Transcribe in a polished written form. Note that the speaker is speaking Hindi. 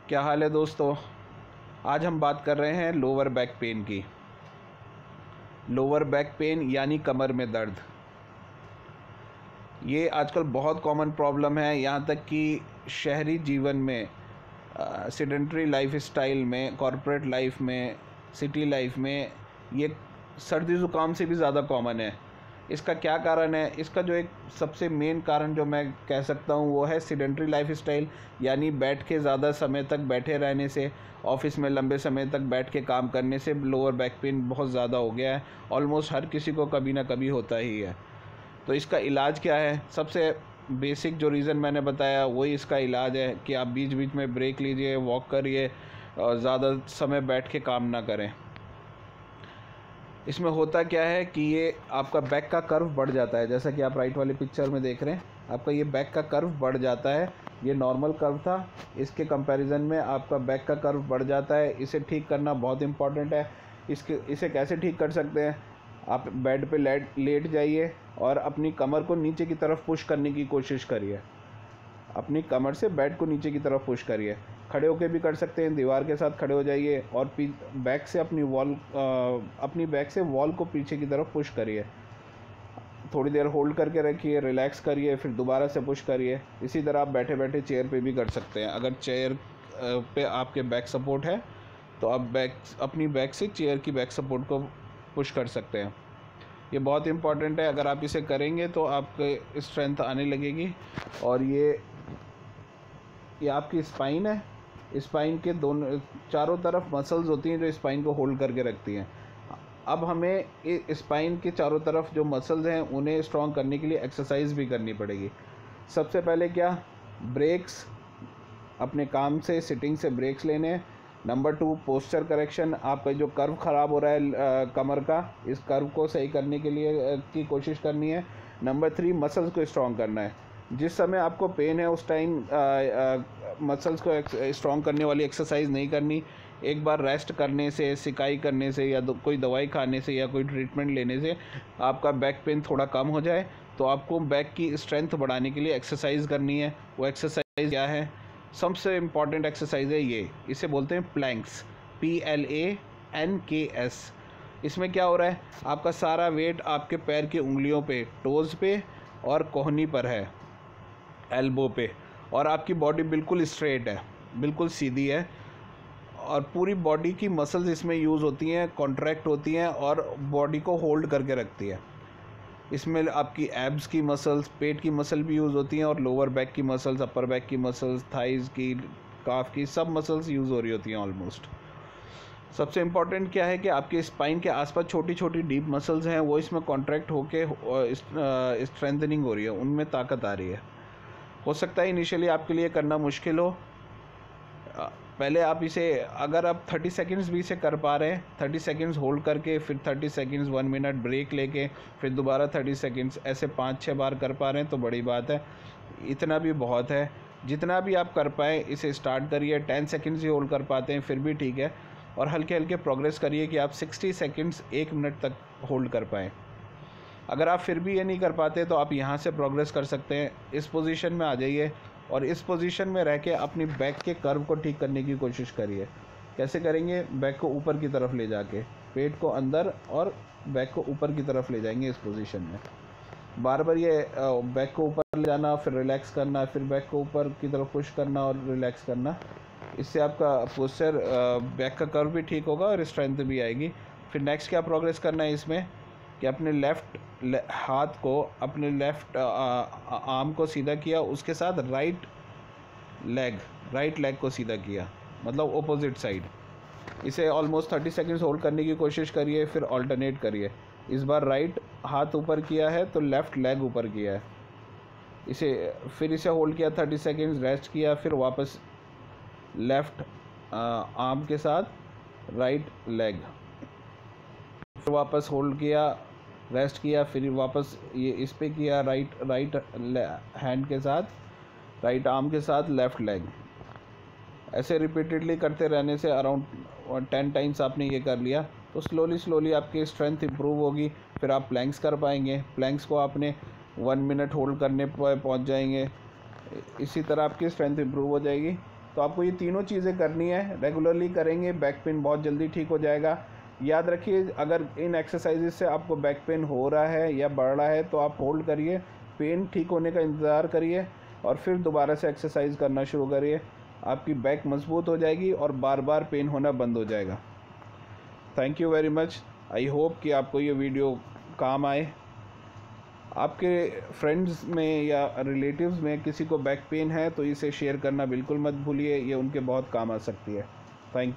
क्या हाल है दोस्तों। आज हम बात कर रहे हैं लोअर बैक पेन की। लोअर बैक पेन यानी कमर में दर्द, ये आजकल बहुत कॉमन प्रॉब्लम है। यहाँ तक कि शहरी जीवन में, सेडेंटरी लाइफ स्टाइल में, कॉरपोरेट लाइफ में, सिटी लाइफ में ये सर्दी ज़ुकाम से भी ज़्यादा कॉमन है। इसका क्या कारण है? इसका जो एक सबसे मेन कारण जो मैं कह सकता हूँ वो है सेडेंटरी लाइफ स्टाइल, यानी बैठ के ज़्यादा समय तक बैठे रहने से, ऑफिस में लंबे समय तक बैठ के काम करने से लोअर बैक पेन बहुत ज़्यादा हो गया है। ऑलमोस्ट हर किसी को कभी ना कभी होता ही है। तो इसका इलाज क्या है? सबसे बेसिक जो रीज़न मैंने बताया वही इसका इलाज है कि आप बीच बीच में ब्रेक लीजिए, वॉक करिए और ज़्यादा समय बैठ के काम ना करें। इसमें होता क्या है कि ये आपका बैक का कर्व बढ़ जाता है। जैसा कि आप राइट वाले पिक्चर में देख रहे हैं, आपका ये बैक का कर्व बढ़ जाता है। ये नॉर्मल कर्व था, इसके कंपैरिजन में आपका बैक का कर्व बढ़ जाता है। इसे ठीक करना बहुत इम्पॉर्टेंट है। इसे कैसे ठीक कर सकते हैं? आप बेड पे लेट जाइए और अपनी कमर को नीचे की तरफ पुश करने की कोशिश करिए। अपनी कमर से बेड को नीचे की तरफ पुश करिए। खड़े होके भी कर सकते हैं, दीवार के साथ खड़े हो जाइए और बैक से अपनी बैक से वॉल को पीछे की तरफ पुश करिए। थोड़ी देर होल्ड करके रखिए, रिलैक्स करिए, फिर दोबारा से पुश करिए। इसी तरह आप बैठे बैठे चेयर पे भी कर सकते हैं। अगर चेयर पे आपके बैक सपोर्ट है तो आप अपनी बैक से चेयर की बैक सपोर्ट को पुश कर सकते हैं। ये बहुत इम्पॉर्टेंट है। अगर आप इसे करेंगे तो आपके स्ट्रेंथ आने लगेगी। और ये आपकी स्पाइन है। स्पाइन के दोनों चारों तरफ मसल्स होती हैं जो स्पाइन को होल्ड करके रखती हैं। अब हमें स्पाइन के चारों तरफ जो मसल्स हैं उन्हें स्ट्रॉन्ग करने के लिए एक्सरसाइज भी करनी पड़ेगी। सबसे पहले क्या? ब्रेक्स, अपने काम से, सिटिंग से ब्रेक्स लेने हैं। Number 2, posture correction. आपका जो कर्व ख़राब हो रहा है कमर का, इस कर्व को सही करने के लिए की कोशिश करनी है। नंबर 3, मसल्स को स्ट्रॉन्ग करना है। जिस समय आपको पेन है उस टाइम मसल्स को स्ट्रॉन्ग करने वाली एक्सरसाइज नहीं करनी। एक बार रेस्ट करने से, सिकाई करने से या कोई दवाई खाने से या कोई ट्रीटमेंट लेने से आपका बैक पेन थोड़ा कम हो जाए तो आपको बैक की स्ट्रेंथ बढ़ाने के लिए एक्सरसाइज करनी है। वो एक्सरसाइज क्या है? सबसे इम्पॉर्टेंट एक्सरसाइज है ये, इसे बोलते हैं प्लैंक्स, PLANKS। इसमें क्या हो रहा है? आपका सारा वेट आपके पैर की उंगलियों पे, टोज़ पे और कोहनी पर है, एल्बो पे, और आपकी बॉडी बिल्कुल स्ट्रेट है, बिल्कुल सीधी है और पूरी बॉडी की मसल्स इसमें यूज़ होती हैं, कॉन्ट्रैक्ट होती हैं और बॉडी को होल्ड करके रखती है। इसमें आपकी एब्स की मसल्स, पेट की मसल भी यूज़ होती हैं और लोअर बैक की मसल्स, अपर बैक की मसल्स, थाइज़ की, काफ की, सब मसल्स यूज़ हो रही होती हैं ऑलमोस्ट। सबसे इम्पॉर्टेंट क्या है कि आपके स्पाइन के आसपास छोटी छोटी डीप मसल्स हैं, वो इसमें कॉन्ट्रैक्ट होके स्ट्रेंथनिंग हो रही है, उनमें ताकत आ रही है। हो सकता है इनिशियली आपके लिए करना मुश्किल हो। पहले आप इसे, अगर आप 30 सेकंड्स भी इसे कर पा रहे हैं, 30 सेकंड्स होल्ड करके, फिर 30 सेकंड्स 1 मिनट ब्रेक लेके, फिर दोबारा 30 सेकंड्स, ऐसे 5-6 बार कर पा रहे हैं तो बड़ी बात है। इतना भी बहुत है। जितना भी आप कर पाएँ इसे स्टार्ट करिए। 10 सेकंड्स ही होल्ड कर पाते हैं फिर भी ठीक है, और हल्के हल्के प्रोग्रेस करिए कि आप 60 सेकंड्स 1 मिनट तक होल्ड कर पाएँ। अगर आप फिर भी ये नहीं कर पाते तो आप यहाँ से प्रोग्रेस कर सकते हैं। इस पोजीशन में आ जाइए और इस पोजीशन में रह के अपनी बैक के कर्व को ठीक करने की कोशिश करिए। कैसे करेंगे? बैक को ऊपर की तरफ ले जाके, पेट को अंदर और बैक को ऊपर की तरफ ले जाएंगे इस पोजीशन में। बार बार ये बैक को ऊपर ले जाना, फिर रिलैक्स करना, फिर बैक को ऊपर की तरफ पुश करना और रिलैक्स करना। इससे आपका पोस्चर, बैक का कर्व भी ठीक होगा और स्ट्रेंथ भी आएगी। फिर नेक्स्ट क्या प्रोग्रेस करना है इसमें कि अपने लेफ़्ट हाथ को, अपने लेफ़्ट आर्म को सीधा किया, उसके साथ राइट लेग को सीधा किया, मतलब ऑपोजिट साइड। इसे ऑलमोस्ट 30 सेकंड्स होल्ड करने की कोशिश करिए, फिर अल्टरनेट करिए। इस बार राइट हाथ ऊपर किया है तो लेफ़्ट लेग ऊपर किया है, इसे होल्ड किया 30 सेकंड्स, रेस्ट किया, फिर वापस लेफ़्ट आर्म के साथ राइट लेग, फिर वापस होल्ड किया, रेस्ट किया, फिर वापस ये इस पे किया, राइट हैंड के साथ, राइट आर्म के साथ लेफ़्ट लेग। ऐसे रिपीटेडली करते रहने से अराउंड 10 टाइम्स आपने ये कर लिया तो स्लोली आपकी स्ट्रेंथ इंप्रूव होगी। फिर आप प्लैंक्स कर पाएंगे। प्लैंक्स को आपने 1 मिनट होल्ड करने पर पहुंच जाएंगे। इसी तरह आपकी स्ट्रेंथ इंप्रूव हो जाएगी। तो आपको ये तीनों चीज़ें करनी है, रेगुलरली करेंगे बैक पेन बहुत जल्दी ठीक हो जाएगा। याद रखिए, अगर इन एक्सरसाइजेज से आपको बैक पेन हो रहा है या बढ़ रहा है तो आप होल्ड करिए, पेन ठीक होने का इंतज़ार करिए और फिर दोबारा से एक्सरसाइज करना शुरू करिए। आपकी बैक मजबूत हो जाएगी और बार बार पेन होना बंद हो जाएगा। Thank you very much. I hope कि आपको ये वीडियो काम आए। आपके फ्रेंड्स में या रिलेटिव्स में किसी को बैक पेन है तो इसे शेयर करना बिल्कुल मत भूलिए, ये उनके बहुत काम आ सकती है। Thank you.